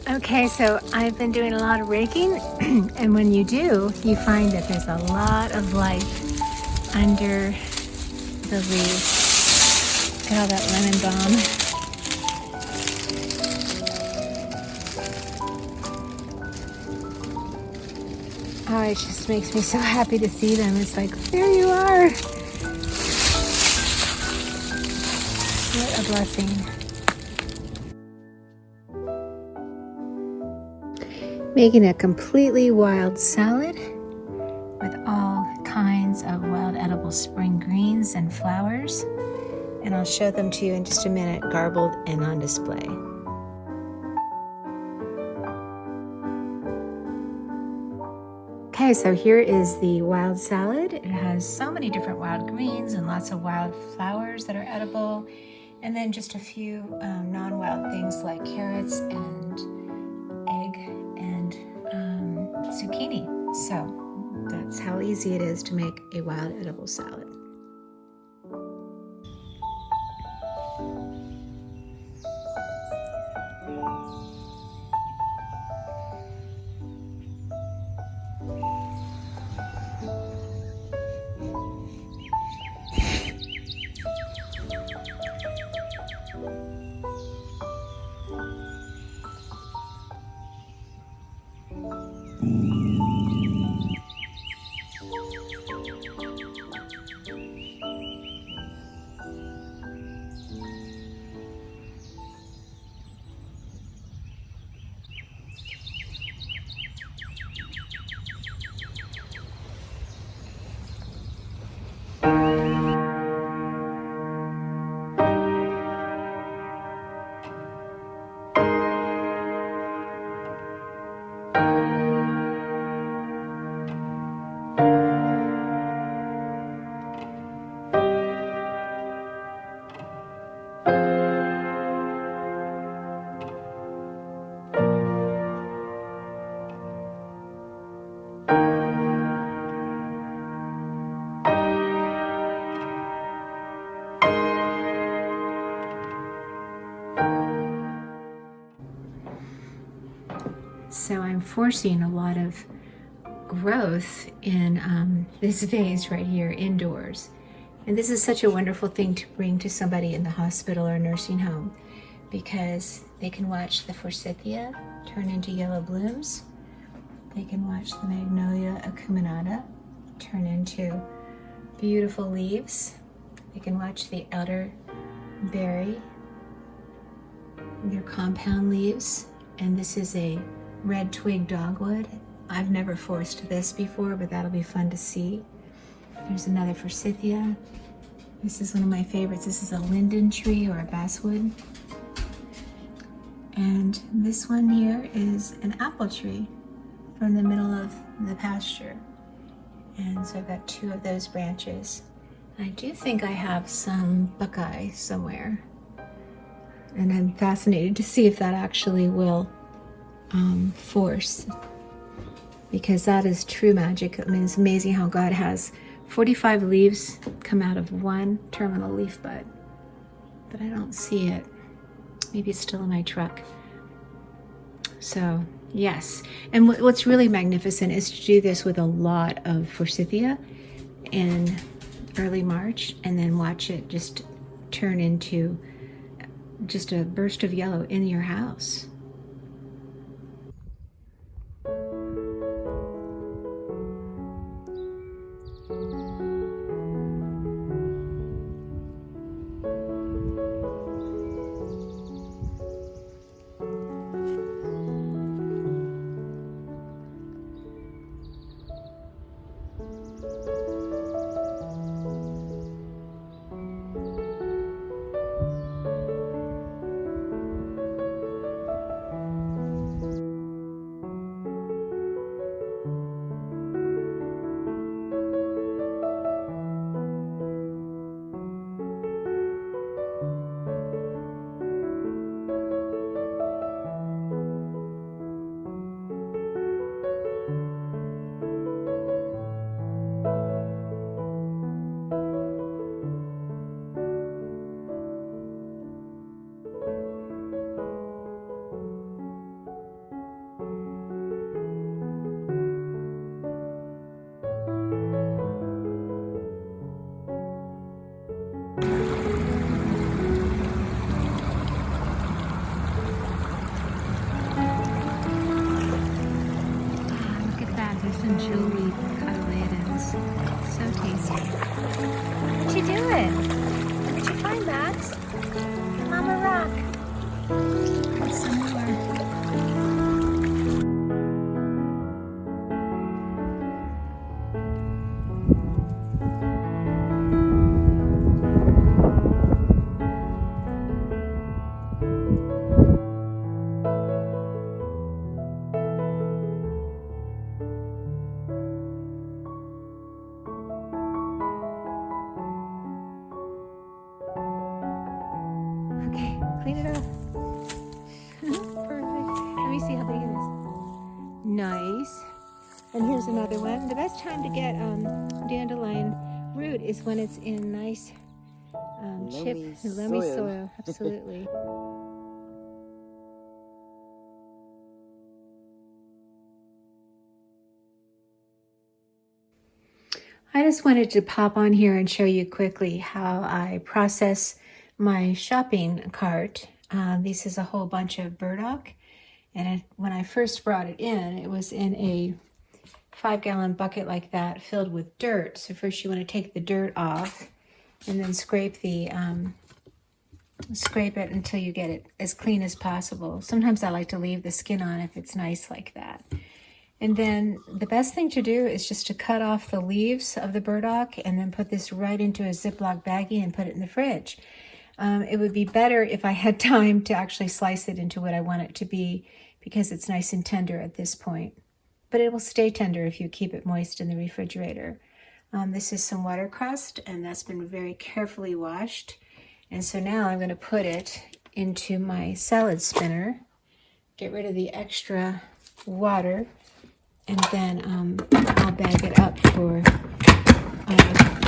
Okay, so I've been doing a lot of raking, and when you do, you find that there's a lot of life under the leaves. Look at all that lemon balm. Oh, it just makes me so happy to see them. It's like, there you are. What a blessing. Making a completely wild salad with all kinds of wild edible spring greens and flowers. And I'll show them to you in just a minute, garbled and on display. Okay, so here is the wild salad. It has so many different wild greens and lots of wild flowers that are edible. And then just a few non-wild things like carrots and egg and zucchini. So that's how easy it is to make a wild edible salad. So I'm forcing a lot of growth in this vase right here indoors. And this is such a wonderful thing to bring to somebody in the hospital or nursing home, because they can watch the forsythia turn into yellow blooms. They can watch the magnolia acuminata turn into beautiful leaves. They can watch the elderberry, their compound leaves. And this is a red twig dogwood. I've never forced this before, but that'll be fun to see. There's another forsythia. This is one of my favorites. This is a linden tree or a basswood. And this one here is an apple tree from the middle of the pasture. And so I've got two of those branches. I do think I have some buckeye somewhere. And I'm fascinated to see if that actually will force, because that is true magic. I mean, it's amazing how God has 45 leaves come out of one terminal leaf bud, but I don't see it. Maybe it's still in my truck. So yes, and what's really magnificent is to do this with a lot of forsythia in early March, and then watch it just turn into just a burst of yellow in your house. Mama rock. There's some more. Okay, clean it up. Perfect. Let me see how big it is. Nice. And here's another one. The best time to get dandelion root is when it's in nice loamy soil. Absolutely. I just wanted to pop on here and show you quickly how I process my shopping cart. This is a whole bunch of burdock, and when I first brought it in, it was in a 5-gallon bucket like that filled with dirt. So first you want to take the dirt off and then scrape it until you get it as clean as possible. Sometimes I like to leave the skin on if it's nice like that. And then the best thing to do is just to cut off the leaves of the burdock and then put this right into a Ziploc baggie and put it in the fridge. It would be better if I had time to actually slice it into what I want it to be, because it's nice and tender at this point. But it will stay tender if you keep it moist in the refrigerator. This is some watercress, and that's been very carefully washed. And so now I'm going to put it into my salad spinner, get rid of the extra water, and then I'll bag it up for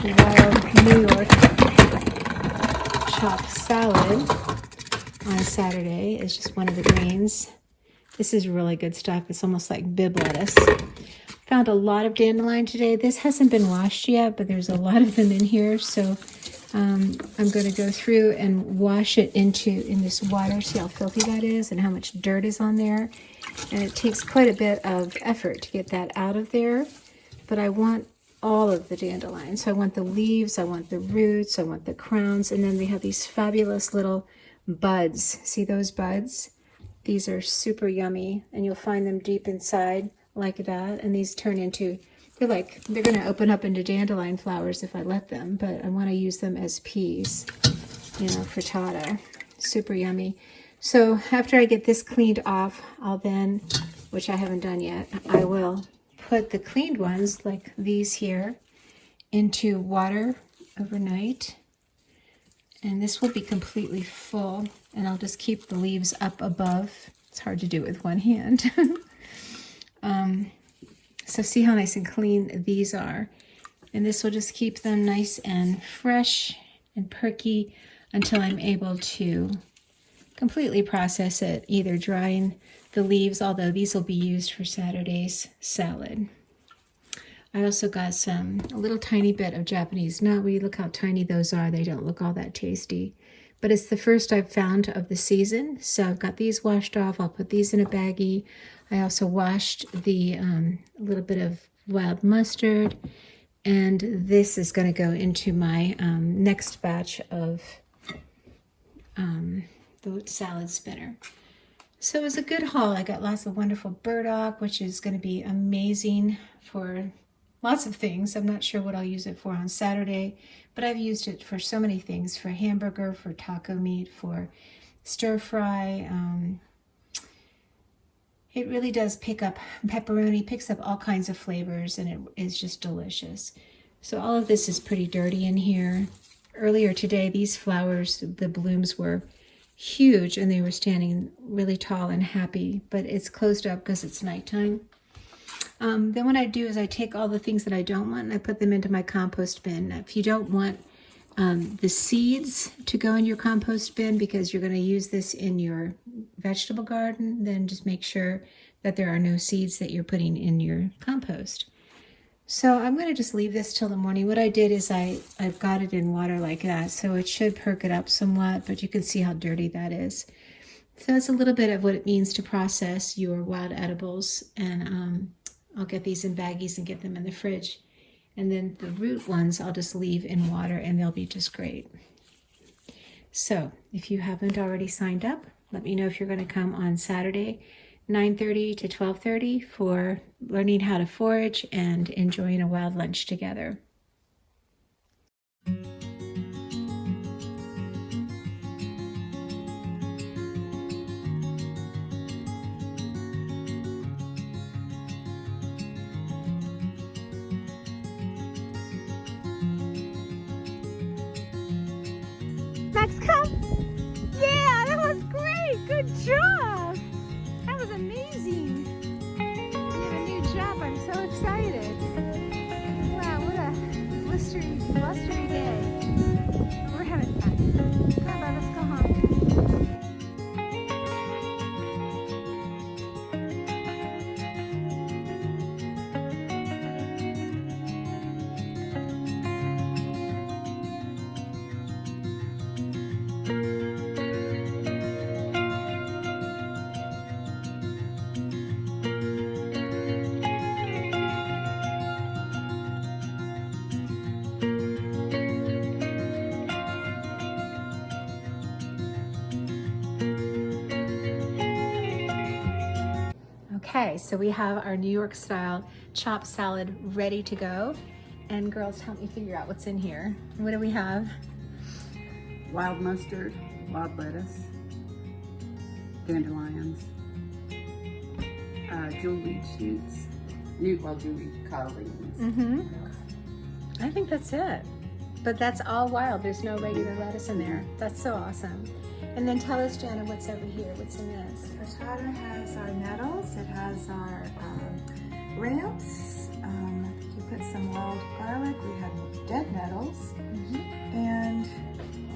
wild New York chopped salad on Saturday. It's just one of the greens. This is really good stuff. It's almost like bib lettuce. Found a lot of dandelion today. This hasn't been washed yet, but there's a lot of them in here. So I'm going to go through and wash it in this water. See how filthy that is and how much dirt is on there. And it takes quite a bit of effort to get that out of there. But I want all of the dandelion. So I want the leaves, I want the roots, I want the crowns, and then they have these fabulous little buds. See those buds? These are super yummy, and you'll find them deep inside like that. And these turn into, they're going to open up into dandelion flowers if I let them, but I want to use them as peas, frittata. Super yummy. So after I get this cleaned off, I'll then, which I haven't done yet, I will put the cleaned ones, like these here, into water overnight. And this will be completely full, and I'll just keep the leaves up above. It's hard to do with one hand. So see how nice and clean these are. And this will just keep them nice and fresh and perky until I'm able to completely process it, either drying the leaves, although these will be used for Saturday's salad. I also got a little tiny bit of Japanese knotweed. Look how tiny those are. They don't look all that tasty. But it's the first I've found of the season. So I've got these washed off. I'll put these in a baggie. I also washed the little bit of wild mustard. And this is going to go into my next batch of the salad spinner. So it was a good haul. I got lots of wonderful burdock, which is going to be amazing for lots of things. I'm not sure what I'll use it for on Saturday, but I've used it for so many things, for hamburger, for taco meat, for stir fry. It really does pick up pepperoni, picks up all kinds of flavors, and it is just delicious. So all of this is pretty dirty in here. Earlier today, these flowers, the blooms were huge, and they were standing really tall and happy, but it's closed up because it's nighttime. Then what I do is I take all the things that I don't want and I put them into my compost bin. Now, if you don't want the seeds to go in your compost bin because you're going to use this in your vegetable garden, then just make sure that there are no seeds that you're putting in your compost. So I'm going to just leave this till the morning. What I did is I've got it in water like that, so it should perk it up somewhat, but you can see how dirty that is. So that's a little bit of what it means to process your wild edibles, and I'll get these in baggies and get them in the fridge. And then the root ones I'll just leave in water and they'll be just great. So if you haven't already signed up, let me know if you're going to come on Saturday, 9:30 to 12:30 for learning how to forage and enjoying a wild lunch together. Max, come! Yeah, that was great! Good job! That was amazing! You did a new jump. I'm so excited. Wow, what a blustery day. We're having fun. Come on, let's go home. Okay, so we have our New York style chopped salad ready to go. And girls, help me figure out what's in here. What do we have? Wild mustard, wild lettuce, dandelions, jewelweed shoots, jewelweed cotyledons. I think that's it. But that's all wild. There's no regular lettuce in there. That's so awesome. And then tell us, Jana, what's over here? What's in this? Our starter has our nettles. It has our ramps. You put some wild garlic. We have dead nettles. And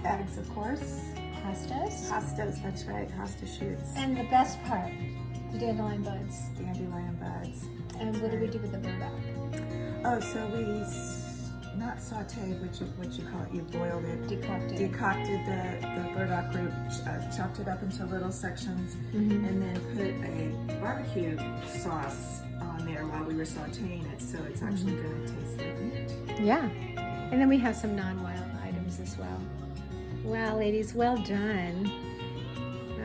eggs, of course. Hostas. Hostas, that's right. Hosta shoots. And the best part, the dandelion buds. Dandelion buds. And what do we do with the burdock? Oh, so we not sauteed, what you call it, you boiled it. Decocted the burdock root, chopped it up into little sections, and then put a barbecue sauce on there while we were sauteing it, so it's actually going to taste like meat. Yeah. And then we have some non-wild items as well. Wow, ladies, well done.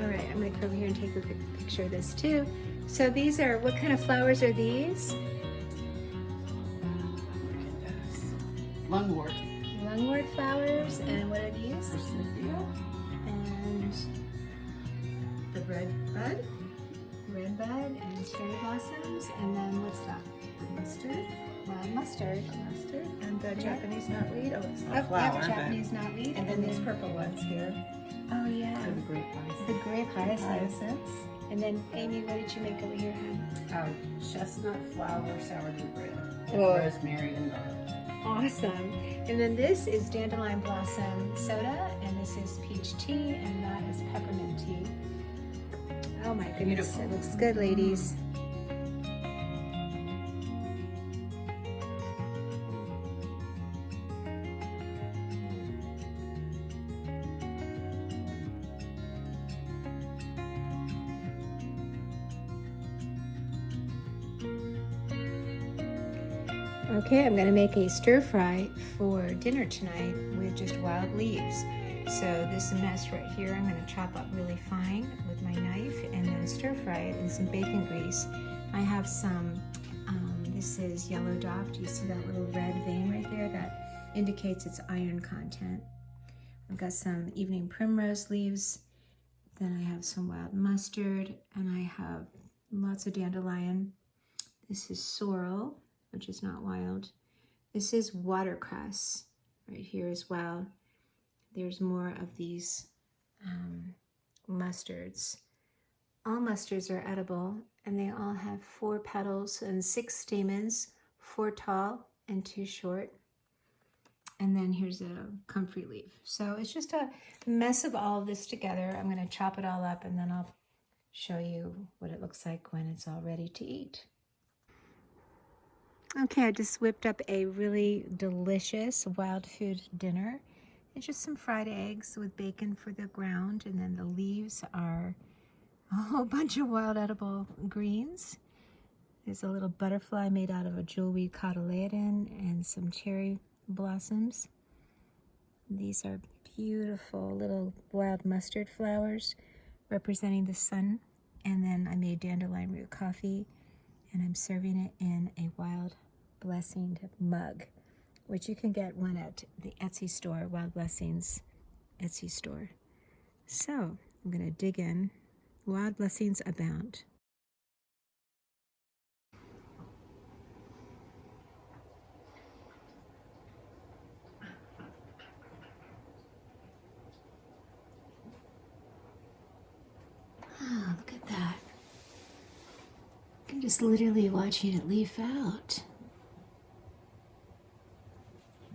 All right, I'm going to come over here and take a quick picture of this too. So these are, what kind of flowers are these? Lungwort. Lungwort flowers. And what are these? Forsythia. And The red bud, red bud and cherry blossoms. And then what's that? mustard, Wild mustard. and the Japanese knotweed. Oh, it's Oh, not flower, yep, Japanese knotweed. and then these purple ones here. Oh yeah, For the grape hyacinth. the grape hyacinth. Hyacinths. And then Amy, what did you make over here, hon? Chestnut flour sourdough bread. Oh. Rosemary and garlic. Awesome. And then this is dandelion blossom soda, and this is peach tea, and that is peppermint tea. Oh my goodness, Beautiful. it looks good, ladies. Okay, I'm going to make a stir fry for dinner tonight with just wild leaves. So this mess right here, I'm going to chop up really fine with my knife and then stir fry it in some bacon grease. I have some, this is yellow dock. Do you see that little red vein right there? That indicates its iron content. I've got some evening primrose leaves. Then I have some wild mustard, and I have lots of dandelion. This is sorrel, which is not wild. This is watercress right here as well. There's more of these mustards. All mustards are edible, and they all have 4 petals and 6 stamens, 4 tall and 2 short. And then here's a comfrey leaf. So it's just a mess of all of this together. I'm going to chop it all up, and then I'll show you what it looks like when it's all ready to eat. Okay, I just whipped up a really delicious wild food dinner. It's just some fried eggs with bacon for the ground, and then the leaves are a whole bunch of wild edible greens. There's a little butterfly made out of a jewelweed cotyledon and some cherry blossoms. These are beautiful little wild mustard flowers representing the sun. And then I made dandelion root coffee, and I'm serving it in a wild blessing mug, which you can get one at the Etsy store, Wild Blessings Etsy store. So I'm going to dig in. Wild blessings abound. Oh, look at that. I'm just literally watching it leaf out.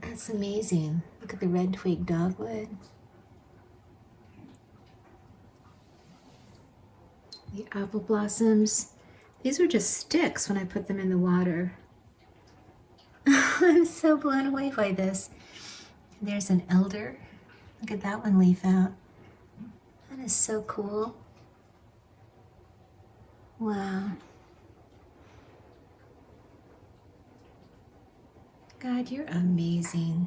That's amazing. Look at the red twig dogwood. The apple blossoms. These were just sticks when I put them in the water. I'm so blown away by this. There's an elder. Look at that one leaf out. That is so cool. Wow. God, you're amazing.